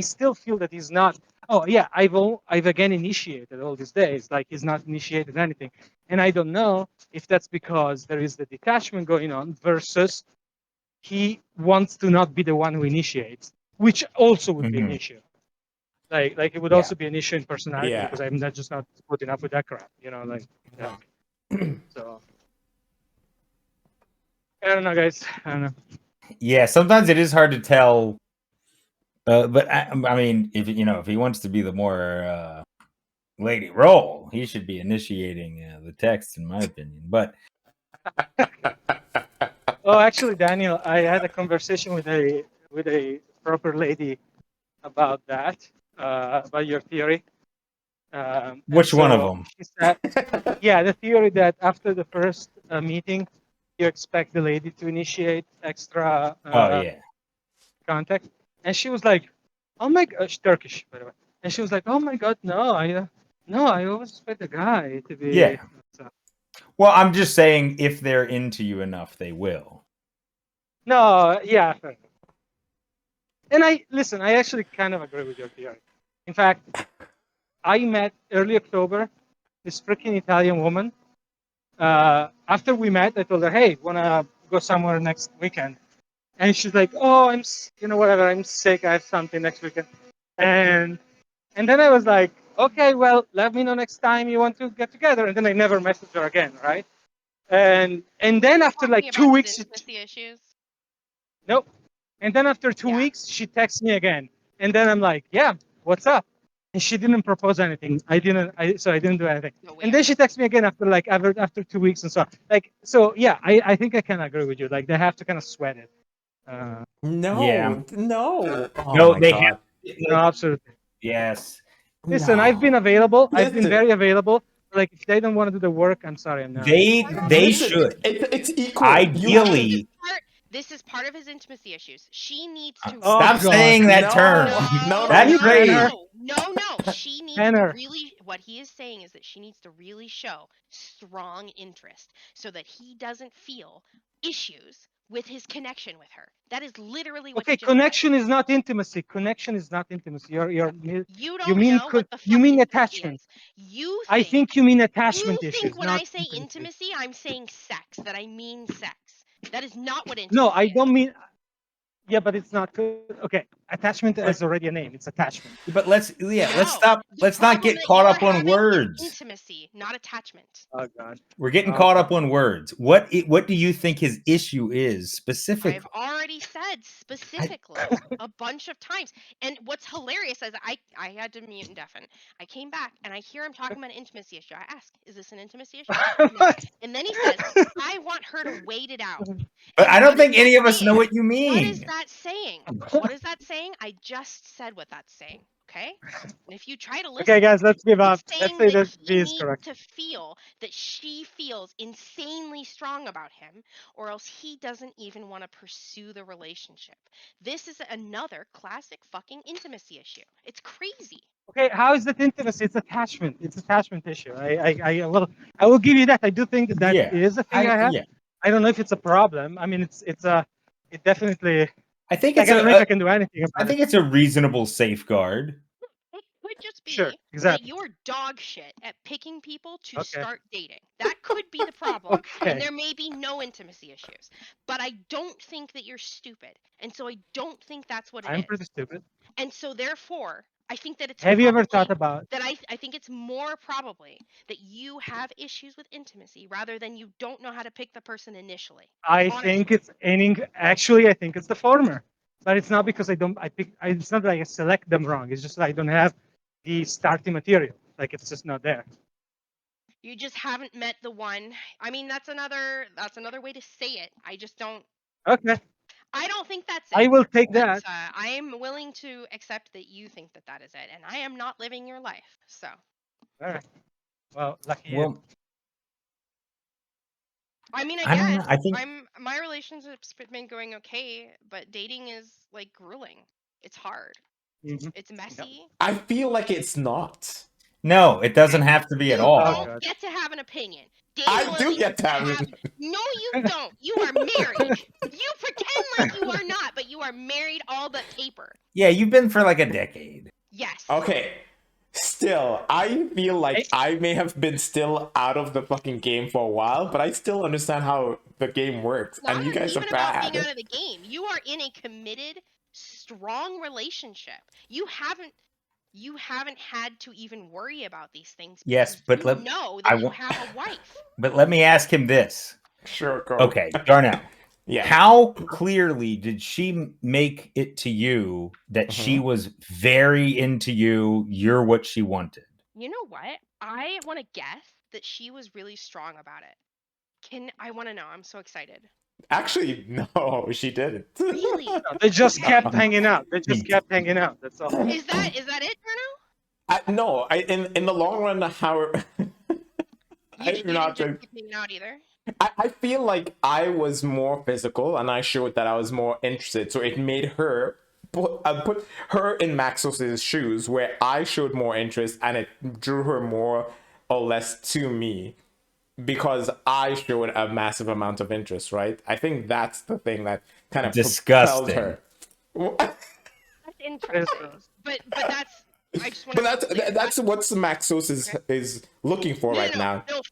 still feel that he's not. Oh yeah, I've again initiated all these days. Like he's not initiated anything, and I don't know if that's because there is the detachment going on versus he wants to not be the one who initiates, which also would be an issue. Like it would also be an issue in personality because I'm not just not putting up with that crap, you know. Like, so I don't know, guys. I don't know. Yeah, sometimes it is hard to tell. But I mean, if he wants to be the more lady role, he should be initiating the text, in my opinion. But oh, actually, Daniel, I had a conversation with a proper lady about that, about your theory. Which one of them? She said, yeah, the theory that after the first meeting, you expect the lady to initiate extra contact. And she was like, oh my God, she's Turkish, by the way. And she was like, oh my God, no, I always expect the guy to be. Yeah. So. Well, I'm just saying if they're into you enough, they will. No, yeah. And I actually kind of agree with your theory. In fact, I met early October this freaking Italian woman. After we met, I told her, hey, wanna go somewhere next weekend? And she's like, oh, whatever, I'm sick, I have something next weekend. And then I was like, okay, well, let me know next time you want to get together. And then I never messaged her again, right? And then after like 2 weeks, issues. Nope. And then after 2 weeks, she texts me again. And then I'm like, yeah, what's up? And she didn't propose anything. So I didn't do anything. And then she texts me again after 2 weeks and so on. Like, so yeah, I think I can agree with you. Like they have to kind of sweat it. No. No, they have. No, absolutely. Yes. Listen, I've been available. I've been very available. Like if they don't want to do the work, I'm sorry, I'm not. They should. It's equal. Ideally. This is part of his intimacy issues. She needs to stop saying that term. That phrase. No. She needs to really. What he is saying is that she needs to really show strong interest so that he doesn't feel issues with his connection with her. That is literally what. Okay, connection is not intimacy. Connection is not intimacy. You mean attachment. I think you mean attachment issues. You think when I say intimacy, I'm saying sex. That I mean sex. That is not what intimacy. No, I don't mean. Yeah, but it's not good. Okay, attachment is already a name. It's attachment. But let's stop. Let's not get caught up on words. Intimacy, not attachment. Oh God, we're getting caught up on words. What do you think his issue is specifically? I've already said specifically a bunch of times. And what's hilarious is I had to mute and deafen. I came back and I hear him talking about an intimacy issue. I ask, is this an intimacy issue? No. And then he says, I want her to wait it out. But I don't think any of us know what you mean. What is that saying? What is that saying? I just said what that's saying. Okay? And if you try to listen. Okay, guys, let's give up. Let's say that he is correct. To feel that she feels insanely strong about him, or else he doesn't even want to pursue the relationship. This is another classic fucking intimacy issue. It's crazy. Okay, how is that intimacy? It's attachment. It's attachment issue. I will give you that. I do think that is a thing I have. Yeah. I don't know if it's a problem. I mean, it definitely. I think I don't know if I can do anything about it. I think it's a reasonable safeguard. It could just be exactly. that you're dog shit at picking people to start dating. That could be the problem. And there may be no intimacy issues. But I don't think that you're stupid. And so I don't think that's what it is. I'm pretty stupid. And so therefore, I think that it's. Have you ever thought about that? I think it's more probably that you have issues with intimacy rather than you don't know how to pick the person initially. I think it's actually I think it's the former, but it's not because it's not that I select them wrong. It's just that I don't have the starting material. Like it's just not there. You just haven't met the one. I mean, that's another way to say it. I just don't. Okay. I don't think that's it. I will take that. I am willing to accept that you think that is it, and I am not living your life. So. All right. Well, lucky you. I mean, I think my relationship's been going okay, but dating is like grueling. It's hard. Mm-hmm. It's messy. I feel like it's not. No, it doesn't have to be at all. You don't get to have an opinion. Daniel I do and get that. Lisa have- No, you don't. You are married. You pretend like you are not, but you are married all but paper. Yeah, you've been for like a decade. Yes. Okay. Still, I feel like I may have been still out of the fucking game for a while, but I still understand how the game works. Not And you guys are even about being bad. out of the game. You are in a committed, strong relationship. You haven't had to even worry about these things. Yes, because but you know I that you wa- have a wife. But let me ask him this. Sure, go. Okay, Darnell. Yeah. How clearly did she make it to you that she was very into you? You're what she wanted. You know what? I want to guess that she was really strong about it. I want to know. I'm so excited. Actually, no, she didn't. Really? No, they just kept hanging out. They just kept hanging out. That's all. Is that it, Bruno? No, in the long run, how You didn't not just keep hanging out either. I feel like I was more physical, and I showed that I was more interested. So it made her put her in Maxos's shoes, where I showed more interest, and it drew her more or less to me because I showed a massive amount of interest. Right? I think that's the thing that kind of propelled Disgusting. her. That's interesting. But that's. I just want But that's what Maxos is looking for right now. No,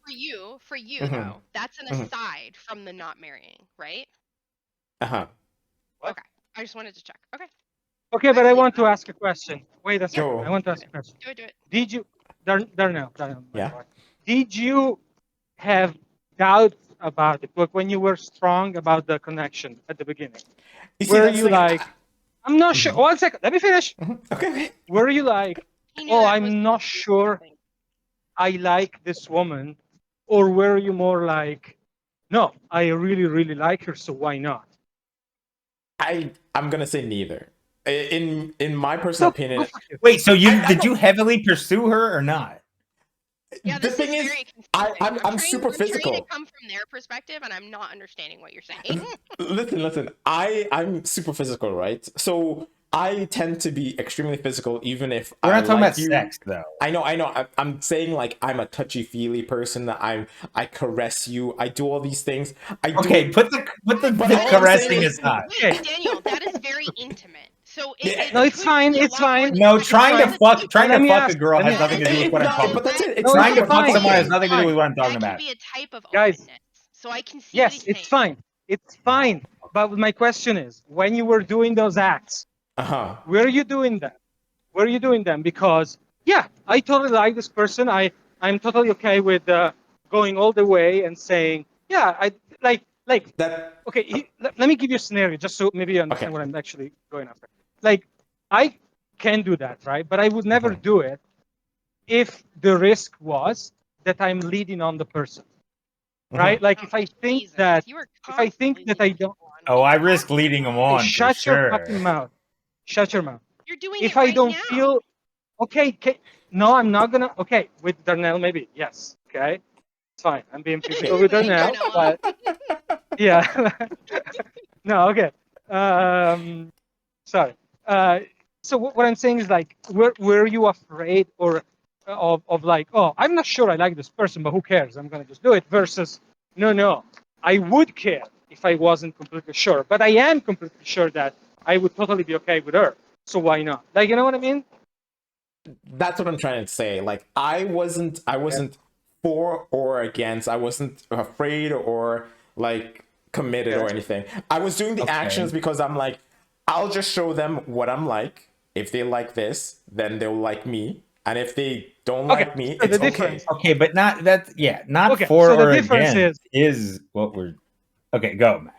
for you though, that's an aside from the not marrying, right? What? Okay, I just wanted to check. Okay, Okay, but I want to ask a question. Wait a second. Go. I want to ask a question. do it. Did you, Darnell, Yeah. did you have doubts about it? Like when you were strong about the connection at the beginning? You see, Were that's you like, I'm not sure. 1 second, let me finish. okay. Were you like, He knew oh, that was I'm not sure something. I like this woman? Or were you more like, no, I really, really like her, so why not? I'm gonna say neither. In my personal opinion, Wait, so I did you heavily pursue her or not? Yeah, the this thing is, very I'm super I'm trying physical. to come from their perspective, and I'm not understanding what you're saying. Listen. I'm super physical, right? So I tend to be extremely physical, even if We're I not talking like about you. sex, though. I know. I'm saying like I'm a touchy feely person. That I caress you. I do all these things. I do Okay, it- put the But all I'm caressing saying is- aside. Wait, Daniel, that is very intimate. So No, it's could fine, be a it's lot more fine. than No, just trying to like- fuck Let me a ask- girl let me has nothing to do with what I'm No, talking but about. that's it. It's No, Trying to it's fuck fine. someone has It's nothing to do fine. with what I'm That talking could about. be a type of Guys. openness. So I can see what Yes, he's it's saying. fine. It's fine. But my question is, when you were doing those acts, were you doing that? Were you doing them? Because, yeah, I totally like this person. I'm totally okay with going all the way and saying, yeah, I like. That Okay, let me give you a scenario just so maybe you understand Okay. what I'm actually going after. Like, I can do that, right? But I would never do it if the risk was that I'm leading on the person, right? Like, if I think Jesus, that you are if I think constantly that I leading don't, people on. Oh, I risk leading them on for shut your sure. fucking mouth. Shut your mouth. You're doing If it I right don't now. feel okay, no, I'm not gonna. Okay, with Darnell, maybe yes. Okay, it's fine. I'm being physical with With Darnell, Darnell. but yeah. No, okay. Sorry. So what I'm saying is like, were you afraid or of like, oh, I'm not sure I like this person, but who cares? I'm gonna just do it. Versus, no, I would care if I wasn't completely sure, but I am completely sure that I would totally be okay with her. So why not? Like, you know what I mean? that's what I'm trying to say. Like I wasn't for or against. I wasn't afraid or like committed or Yes. anything. I was doing the Okay. actions because I'm like, I'll just show them what I'm like. If they like this, then they'll like me. And if they don't Okay, like me, so the it's okay. difference- Okay, but not that. Yeah, not Okay, for so the or difference against is what we're. Okay, go, Matt.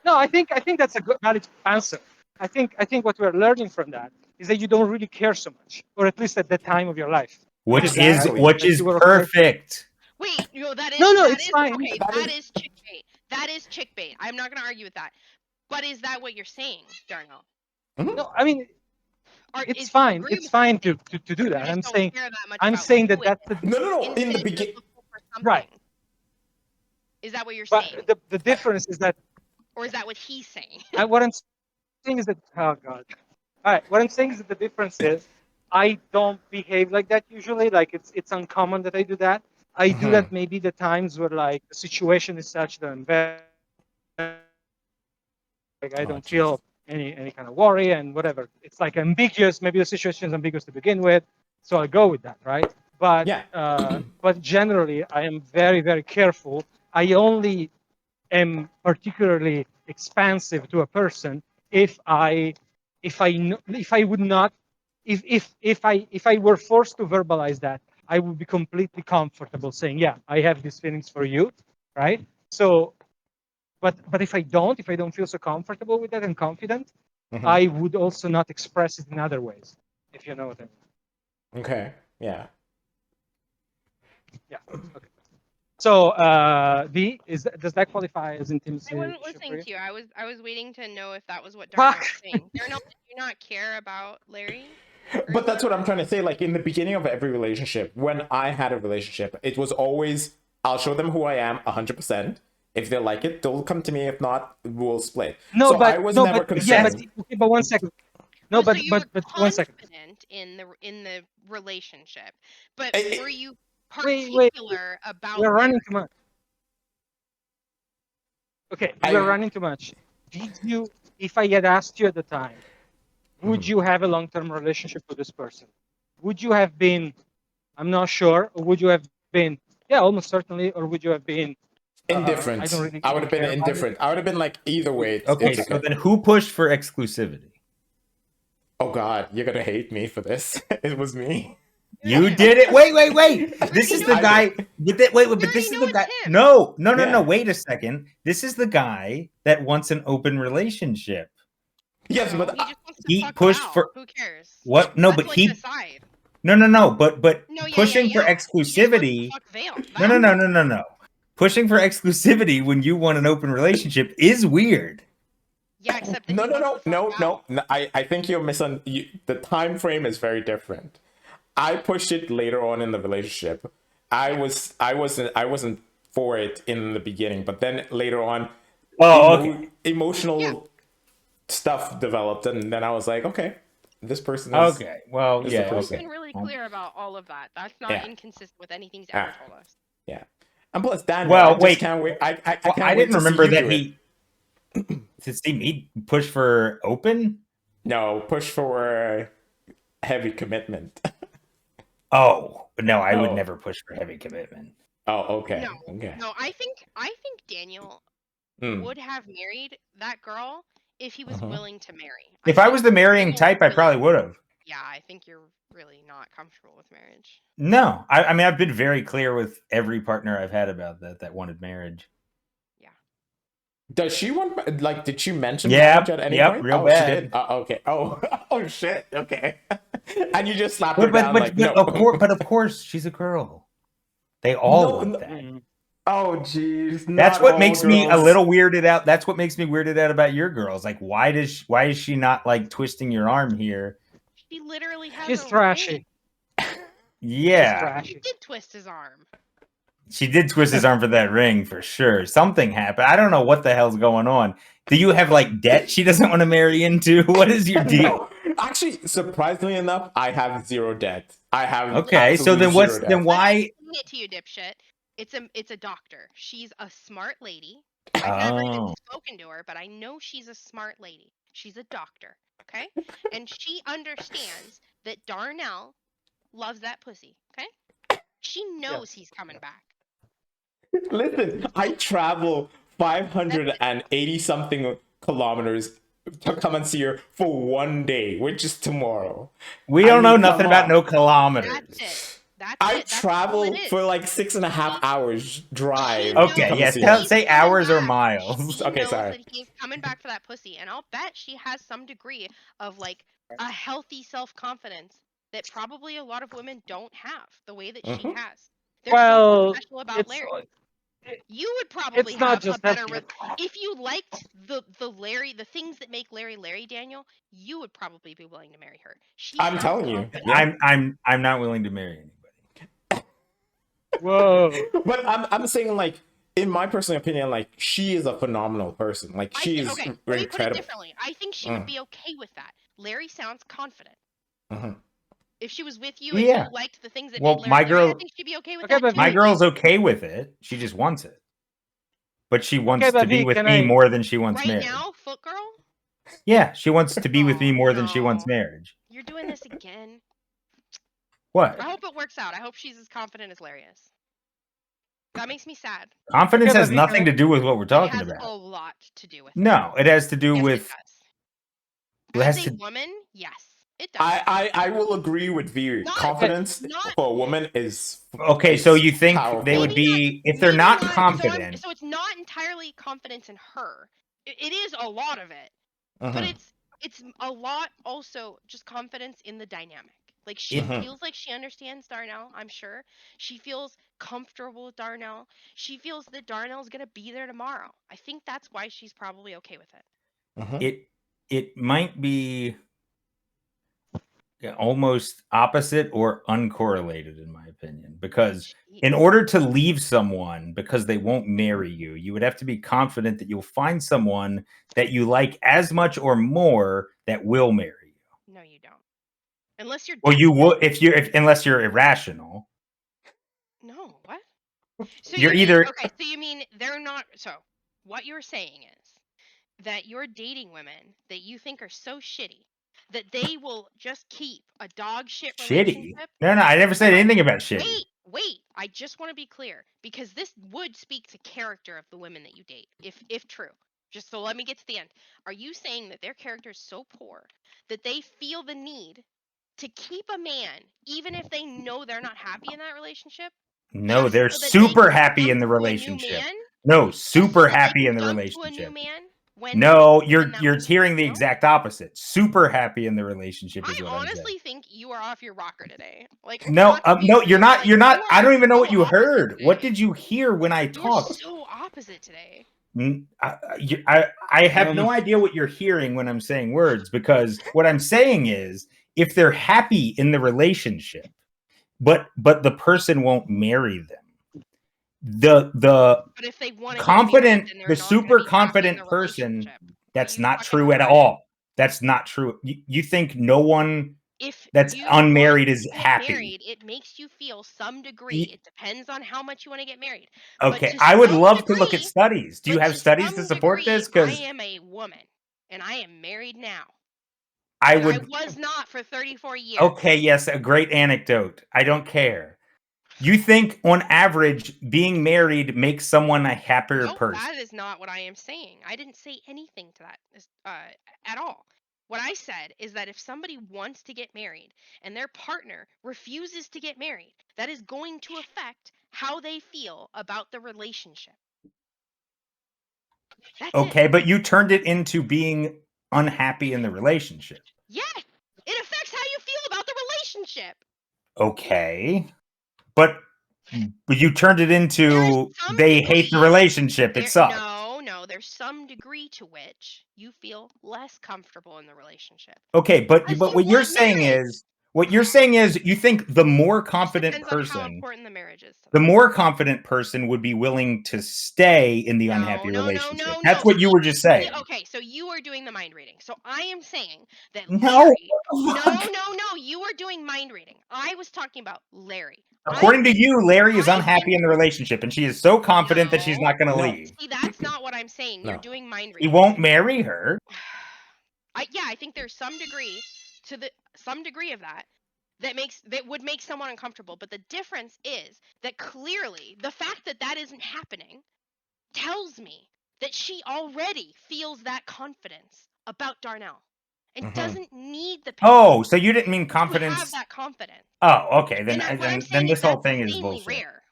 No, I think that's a good valid answer. I think what we're learning from that is that you don't really care so much, or at least at the time of your life. Which Exactly. is You were okay. perfect. Wait, that is No, that it's is- fine. Okay, That that is- is chick bait. That is chick bait. I'm not gonna argue with that. But is that what you're saying, Darnell? No, I mean, Or it's is- fine. agree It's with fine something, to do you that. just I'm don't saying care that much I'm about saying who that it that's the No. In the instead beginning, of for something. Right. Is that what you're saying? but the difference is that Or is that what he's saying? what I'm saying is that oh god. All right, what I'm saying is that the difference is I don't behave like that usually. Like it's uncommon that I do that. I do that maybe the times where like the situation is such that I'm very like I Oh, don't jeez. feel any kind of worry and whatever. It's like ambiguous. Maybe the situation is ambiguous to begin with, so I go with that, right? But Yeah. but generally, I am very careful. I only am particularly expansive to a person if I would not if I were forced to verbalize that, I would be completely comfortable saying, yeah, I have these feelings for you, right? So but if I don't feel so comfortable with that and confident, Mhm. I would also not express it in other ways, if you know what I mean. Okay. Yeah. Yeah. Okay. So, does that qualify as intimacy I wasn't issue for listening you? to you. I was waiting to know if that was what Darnell was Fuck. saying. Darnell, did you not care about Larry? But that's what I'm trying to say. Like in the beginning of every relationship, when I had a relationship, it was always I'll show them who I am 100%. If they like it, they'll come to me. If not, we'll split. No, So I but was no, never but yeah, concerned. but 1 second. No, Oh, so you were but 1 second. confident in the relationship, but Eh, were you Wait. particular about We're running Larry? too much. Okay, I- we're running too much. Did you, if I had asked you at the time, would you have a long-term relationship with this person? Would you have been, I'm not sure, or would you have been, yeah, almost certainly, or would you have been, I Indifferent. don't really I would have been care about it? indifferent. I would have been like either way. Okay, It's so okay. then who pushed for exclusivity? Oh God, you're gonna hate me for this. It was me. You Him. did it. Wait. This is the I guy. did. But already this is know the guy. it's him. No. Yeah. Wait a second. This is the guy that wants an open relationship. Yes, No, but he just wants to he fuck pushed Val. for- Who cares? What? No, That's but like he. the side. No. But No, yeah, pushing for yeah. He just wants to exclusivity. fuck Val. No. Pushing for exclusivity when you want an open relationship is weird. Yeah, except that no, he wants to fuck Val. no. I think you're the time frame is very different. I pushed it later on in the relationship. I wasn't for it in the beginning, but then later on, Oh, okay. emotional stuff developed, and then I was like, okay, this person is Okay. Well, This is yeah. the I've person. Okay. been really clear about all of that. That's not Yeah. inconsistent with anything he's ever Ah. told us. yeah. And plus, Daniel, Well, I just wait. can't wait. I Well, can't I wait didn't to see remember you that do it. he to see me push for open. No, push for heavy commitment. Oh, but no, I would Oh. never push for heavy commitment. Oh, okay. No, Okay. no. I think Daniel Hmm. would have married that girl if he was Mhm. willing to marry. If I think was the marrying Daniel's type, I really- probably would have. Yeah, I think you're really not comfortable with marriage. No, I mean I've been very clear with every partner I've had about that wanted marriage. Does she want like? Did she mention Yep, marriage at any yep, point? real oh, bad. She did. Okay. Oh, oh shit. Okay. And you just slapped her But, down like no. of course, she's a girl. They all No, want no. that. Mm. Oh, jeez. That's not what all makes me a girls. little weirded out. That's what makes me weirded out about your girls. Like, why is she not like twisting your arm here? She literally has She's a trashy. ring. Yeah, She Trashy. did twist his arm. she did twist his arm for that ring for sure. Something happened. I don't know what the hell's going on. Do you have like debt she doesn't want to marry into? What is your deal? No, actually, surprisingly enough, I have zero debt. I have Okay, so then absolutely what's zero then debt. why? I'm explaining it to you, dipshit. It's a doctor. She's a smart lady. I've never even Oh, spoken to her, but I know she's a smart lady. She's a doctor, okay? And she understands that Darnell loves that pussy, okay? She knows he's coming back. Listen, I travel 580 something kilometers to come and see her for one day, which is tomorrow. we I don't know mean, nothing come about on. no kilometers. That's it. That's I it. That's all travel it is. for like 6.5 hours drive. She to Okay, come yeah, see tell- her. say he's coming hours or back. miles. She Okay, knows sorry. that he's coming back for that pussy, and I'll bet she has some degree of like a healthy self-confidence that probably a lot of women don't have the way that she Mhm. has. There's Well, something special about it's Larry. You would probably it's not have a just better that. if you liked the Larry, the things that make Larry, Daniel. You would probably be willing to marry her. She I'm sounds telling you. confident. Yeah. I'm not willing to marry anybody. Whoa. But I'm saying like in my personal opinion, like she is a phenomenal person. Like she is Okay, let me put it incredible. differently. I think she would be okay with that. Larry sounds confident. Mhm. If she was with you and Yeah. you liked the things that Well, made Larry my Larry, I girl- think she'd be okay with Okay, that but too. My V- girl's okay with it. She just wants it. But she wants Okay, but to be V, with can me I- more than she wants Right marriage. now, Foot Girl, Yeah, she wants to be with me Oh, more than she wants no. marriage. you're doing this again. What? I hope it works out. I hope she's as confident as Larry is. That makes me sad. Confidence Okay, but has V, nothing can to do with what we're It talking has about. a lot to do with it. No, it has to do Yes, with. it It does. has As a to. woman, yes, it does. I will agree with V. Not- Confidence not- for a woman is Okay, so is you think powerful. they would Maybe be if they're Maybe not So, confident? so it's not entirely confidence in her. It is a lot of it, but Mhm. it's a lot also just confidence in the dynamic. Like she Mhm. feels like she understands Darnell, I'm sure. She feels comfortable with Darnell. She feels that Darnell's gonna be there tomorrow. I think that's why she's probably okay with it. Mhm. It might be almost opposite or uncorrelated in my opinion, because in Jeez. order to leave someone because they won't marry you, you would have to be confident that you'll find someone that you like as much or more that will marry you. No, you don't. Unless you're Well, you will if unless you're irrational. No, what? So You're you mean, either- okay, so you mean they're not, so what you're saying is that you're dating women that you think are so shitty that they will just keep a dog shit Shitty. relationship. No, I never said No, anything about shitty. Wait, I just want to be clear because this would speak to character of the women that you date, if true. Just so let me get to the end. Are you saying that their character is so poor that they feel the need to keep a man even if they know they're not happy in that relationship? No, Just they're so that they super can happy in jump the to a new relationship. man? No, Just so super that they happy can in the jump to a relationship. new man when No, when you're that you're was- hearing the no? exact opposite. Super happy in the relationship is I what I'm saying. honestly think you are off your rocker today. Like No, not to be no, rude, you're but, not. like, You're not. you I are don't even know so what you opposite heard. What today. did you hear when I You're talked? so opposite today. I have no idea what you're hearing when I'm saying words, because what I'm saying is if they're happy in the relationship, but the person won't marry them, the But if they want to confident, get married, then the they're not gonna super be happy in confident the person, relationship. that's you not fucking true at heard it. all. That's not true. You think no one If that's you unmarried want is to get happy? married, it makes you feel some degree. Ye- It depends on how much you want to get married. But Okay, to I would some love to look at degree- studies. Do you but have studies to some support degree, this? Because I am a woman and I am married now. I And would. I was not for 34 years. Okay, yes, a great anecdote. I don't care. You think, on average, being married makes someone a happier Nope, person? that is not what I am saying. I didn't say anything to that at all. What I said is that if somebody wants to get married and their partner refuses to get married, that is going to affect how they feel about the relationship. That's Okay, it. but you turned it into being unhappy in the relationship. Yes, it affects how you feel about the relationship. Okay, but you turned it into There's some they hate the degree- relationship. It sucks. No, there's some degree to which you feel less comfortable in the relationship. Okay, but Because what you you're want saying marriage. is you think the more Just confident depends on how person, important the marriage is. To the them. more confident person would be willing to stay in the unhappy relationship. That's what you were just saying. Okay, so you are doing the mind reading. So I am saying that No. Larry. No, you are doing mind reading. I was talking about Larry. According to you, Larry is I unhappy think- in the relationship, and she is so confident that she's No. not going to No. leave. See, that's not what I'm saying. You're No. doing mind He reading. won't marry her. I think there's some degree of that would make someone uncomfortable. But the difference is that clearly the fact that that isn't happening tells me that she already feels that confidence about Darnell and Mhm. doesn't need the Oh, so you didn't mean to have confidence? that confidence. Oh, okay. Then And what I'm then saying this is whole that's thing is insanely bullshit. rare.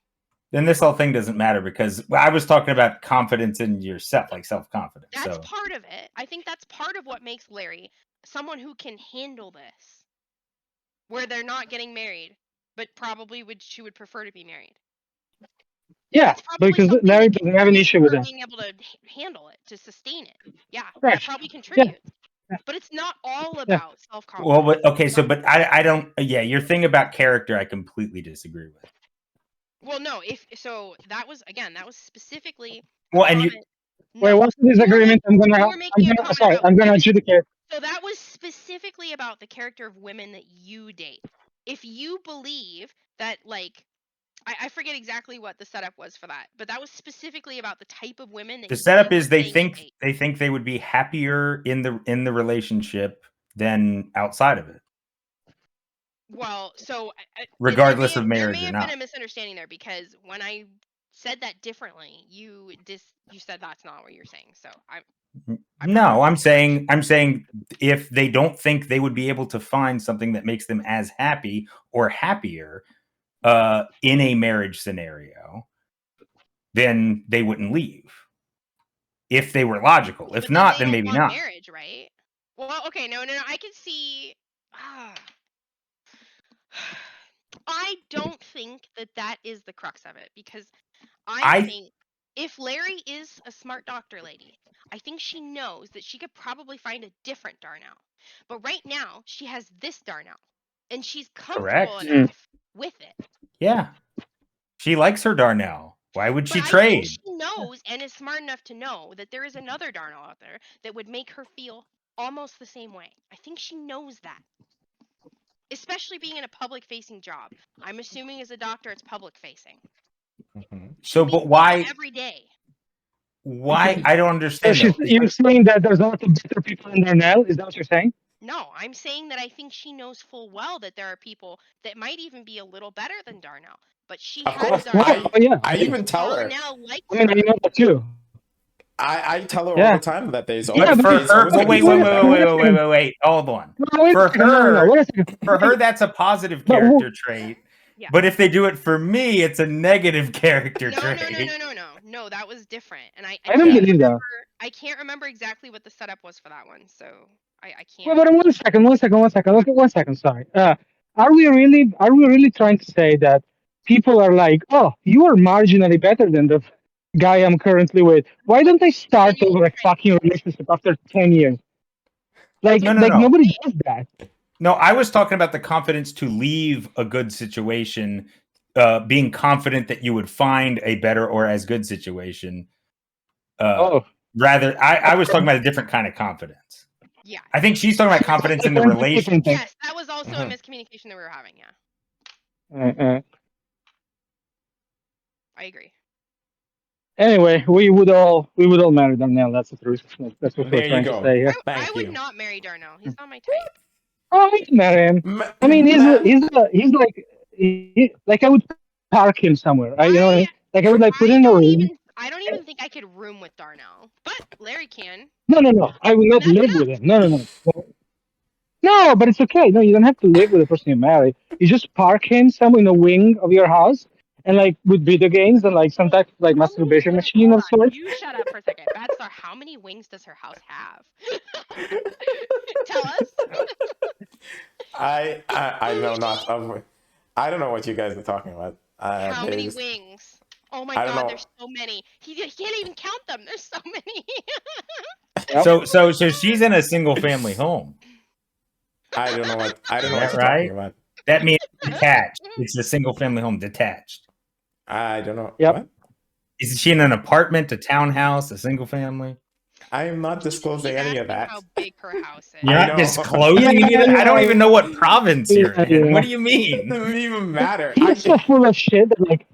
Then this whole thing doesn't matter, because I was talking about confidence in yourself, like self-confidence. That's So part of it. I think that's part of what makes Larry someone who can handle this, where they're not getting married, but probably she would prefer to be married. Yeah, It's probably because something Larry that doesn't have an contributes issue with to her that. being able to handle it, to sustain it. Yeah, Right. that probably contributes. But it's not all about self-confidence. well, but okay. So, but I don't. Yeah, your thing about character, I completely disagree with. Well, no, that was specifically. Well, a and you. comment- Wait, no, what's the disagreement? I'm you gonna were making a comment about I'm gonna women. adjudicate. So that was specifically about the character of women that you date. if you believe that, like, I forget exactly what the setup was for that, but that was specifically about the type of women that The you setup were is they saying you think date. they would be happier in the relationship than outside of it, Well, so regardless of there marriage may or have been not. a misunderstanding there, because when I said that differently, you said that's not what you're saying. So I'm not No, sure. I'm saying if they don't think they would be able to find something that makes them as happy or happier in a marriage scenario, then they wouldn't leave. If they were logical. If But then not, they then don't maybe want not. marriage, right? Well, okay, no, I can see. Ah. I don't think that is the crux of it, because I I think if Larry is a smart doctor lady, I think she knows that she could probably find a different Darnell. But right now, she has this Darnell, and she's comfortable correct. enough with it. Yeah. She likes her Darnell. Why would But she I think trade? she knows and is smart enough to know that there is another Darnell out there that would make her feel almost the same way. I think she knows that. Especially being in a public facing job. I'm assuming as a doctor it's public facing. Mhm. So, but why Every day. I don't So understand though. you're saying that there's a lot of better people in Darnell? Is that what you're saying? No, I'm saying that I think she knows full well that there are people that might even be a little better than Darnell. But she Of has course, Darnell. Yeah. I even tell her. Darnell likes I mean, I her. know that too. I tell her all Yeah. the time that there's Yeah, But always, but for there's her, always well, going to be wait, wait, someone wait, better. wait, wait, wait, wait, wait. Hold on. No, wait a For second, no, her, wait a second. for her, that's a positive But character trait. Yeah. But if they do it for me, it's a negative character trait. No, that was different. And I I don't can't believe that. remember, I can't remember exactly what the setup was for that one. So I Well, can't. but one second. Look, 1 second. Sorry. Are we really trying to say that people are like, oh, you are marginally better than the guy I'm currently with? Why don't they start over a fucking relationship after 10 years? Like, No, no, no. nobody does that. No, I was talking about the confidence to leave a good situation, being confident that you would find a better or as good situation. Rather, I was talking about a different kind of confidence. Yeah. I think she's talking about confidence in the relationship. Yes, that was also a miscommunication that we were having. Yeah. I agree. Anyway, we would all marry Darnell. That's the truth. That's what There we're you trying to go. say here. I would you. not marry Darnell. He's not my type. Oh, I can marry him. I mean, he's like I would park him somewhere. You know what I mean? Like I would like put him in a room. I don't even think I could room with Darnell, but Larry can. No. I will not live with him. No. No, but it's okay. No, you don't have to live with the person you marry. You just park him somewhere in a wing of your house, and like with video games and like some type of like masturbation machine of sorts. You shut up for a second. Batstar, how many wings does her house have? Tell us. I know not of. I don't know what you guys are talking about. How many wings? Oh my god, there's so many. He can't even count them. There's so many. So she's in a single family home. I don't know what you're right? talking about. That means detached. It's a single family home, detached. I don't know. Yep. What? Is she in an apartment, a townhouse, a single family? I am not disclosing any of that. How big her house is. You're not disclosing any of that? I don't even know what province you're in. Yeah. What do you mean? It doesn't even matter. He's so full of shit that like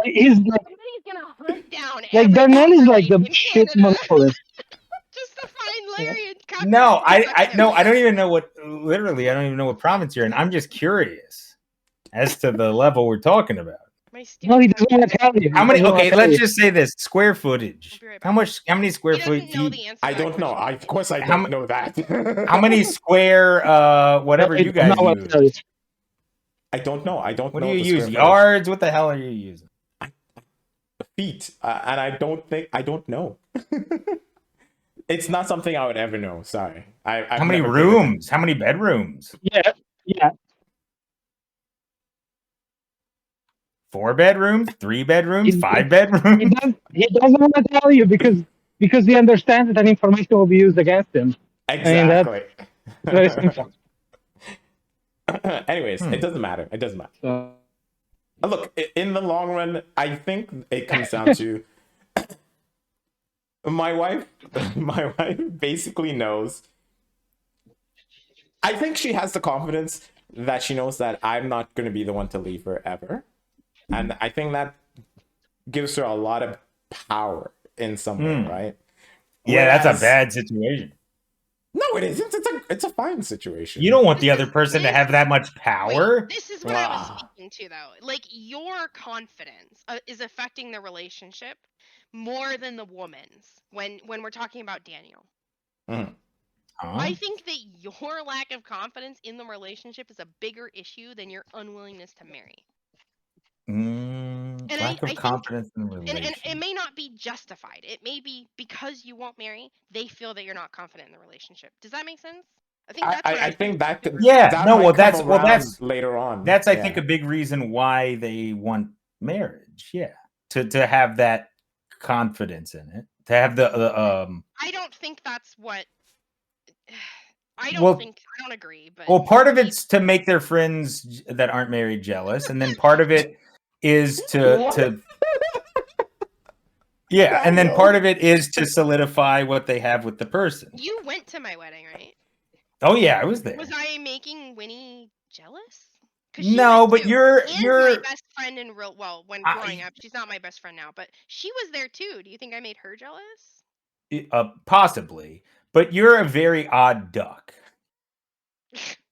he's like Somebody's gonna hunt down. like Darnell is like the shit monopolist. Just to find Larry and Cucker. No, I don't even know what. Literally, I don't even know what province you're in. I'm just curious as to the level we're talking about. No, he doesn't want to tell you. How many? Okay, let's just say this: square footage. Right how many square feet? I don't know. Of course, I don't know that. How many square? Whatever you guys use. I don't know. I don't know. What do you use? Yards? What the hell are you using? Feet, and I don't know. It's not something I would ever know. Sorry. How many rooms? How many bedrooms? Yeah. 4 bedrooms, 3 bedrooms, 5 bedrooms. He doesn't want to tell you because he understands that information will be used against him. Exactly. Very simple. Anyways, it doesn't matter. It doesn't matter. Look, in the long run, I think it comes down to my wife basically knows. I think she has the confidence that she knows that I'm not going to be the one to leave her ever. And I think that gives her a lot of power in some way, right? Yeah, that's Whereas- a bad situation. No, it isn't. It's a fine situation. You don't want the This other is- person to this have that is- much power. Wait, this is what I was Ah. speaking to, though. Like, your confidence is affecting the relationship more than the woman's when we're talking about Daniel. Mhm. Huh? I think that your lack of confidence in the relationship is a bigger issue than your unwillingness to marry. And Lack I of think- confidence in the And relationship. it may not be justified. It may be because you won't marry, they feel that you're not confident in the relationship. Does that make sense? I think that's what I think that could, Yeah, that no, might well, come that's- well, around that's- later on. That's, I Yeah. think, a big reason why they want marriage. Yeah, to have that confidence in it, to have the I don't think that's what. I Well- don't agree, but Well, part of it's to make their friends that aren't married jealous, and then part of it is to yeah, and then part of it is to solidify what they have with the person. you went to my wedding, right? Oh yeah, I was there. Was I making Winnie jealous? 'Cause she No, went but too. you're And my you're best friend in real when I- growing up, she's not my best friend now, but she was there too. Do you think I made her jealous? possibly, but you're a very odd duck.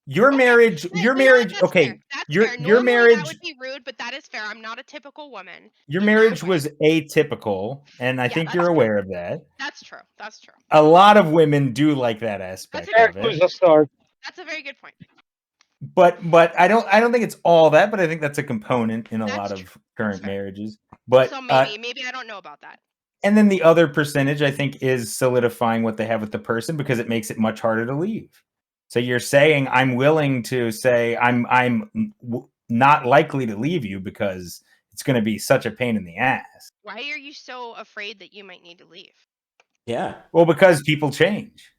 Your Okay, marriage, You your know what? marriage, That's okay. fair. That's your- fair. your Normally, marriage- that would be rude, but that is fair. I'm not a typical woman. Your in that marriage way. was atypical, and I Yeah, think that's you're true. aware of that. That's true. That's true. A lot of women do like that aspect That's a of There it. goes the start. That's a very good point. But I don't think it's all that, but I think that's a component in a That's lot true. of current fair. marriages. But So maybe I don't know about that. and then the other percentage, I think, is solidifying what they have with the person because it makes it much harder to leave. So you're saying I'm willing to say not likely to leave you because it's going to be such a pain in the ass. Why are you so afraid that you might need to leave? Yeah. Well, because people change.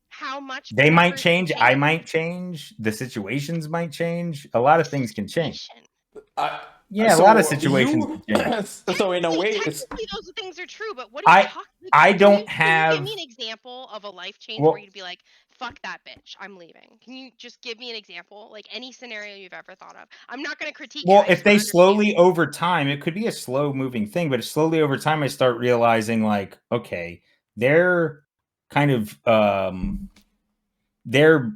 How much? They can a might person change. I might change. The situations might change. A lot of things can change. Situation. Yeah, a lot of situations can change. So in a way, Technically, it's those things are true, but what are you talking? I don't Can you have- give me an example of a life change Well- where you'd be like, "Fuck that bitch, I'm leaving." Can you just give me an example, like any scenario you've ever thought of? I'm not going to critique. Well, it, I if just they wanna understand. slowly over time, it could be a slow moving thing, but slowly over time, I start realizing like, okay, they're kind of they're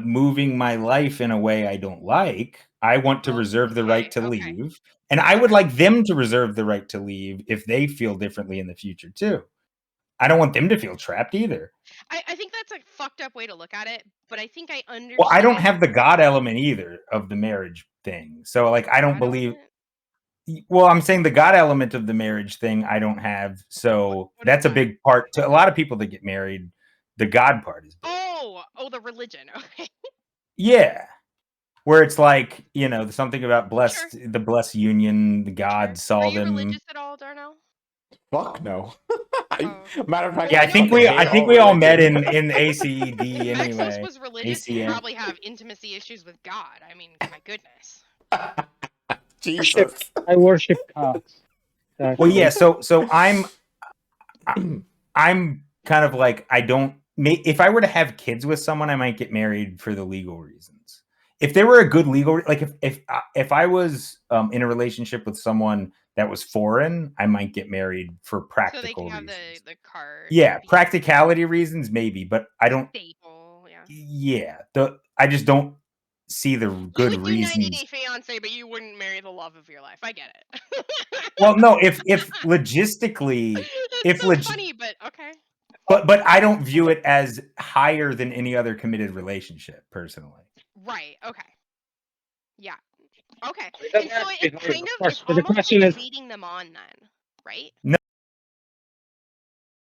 moving my life in a way I don't like. I want to Oh, reserve the right to okay. leave, and I would like them to reserve the right to leave if they feel differently in the future too. I don't want them to feel trapped either. I think that's a fucked up way to look at it, but I think I understand. Well, I don't have the God element either of the marriage thing, so like I don't God believe. element. Well, I'm saying the God element of the marriage thing I don't have, so What is that's a that? big part to a lot of people that get married. The God part is big. Oh, the religion. Okay. Yeah, where it's like something about the blessed union. The God Are saw you them. religious at all, Darnell? fuck no. Oh. Matter of fact, Yeah, I know think that I think we all met in ACED If Maxos anyway. was religious, he'd ACM. probably have intimacy issues with God. I mean, my goodness. Jesus. I worship cows. Well, yeah. So I'm kind of like I don't. If I were to have kids with someone, I might get married for the legal reasons. If there were a good legal, like if I was in a relationship with someone that was foreign, I might get married for So they practical can have reasons. the card. Yeah, be practicality reasons maybe, but I don't. staple. Yeah. Yeah, I just don't see the good you would do 90 reasons. Day Fiance, but you wouldn't marry the love of your life. I get it. Well, no, if logistically, It's if so legi- funny, but okay. but I don't view it as higher than any other committed relationship personally. Right. Okay. Yeah. Okay. It doesn't And so have to be it's hard, kind of of course, it's but the almost question like is- leading them on then, right?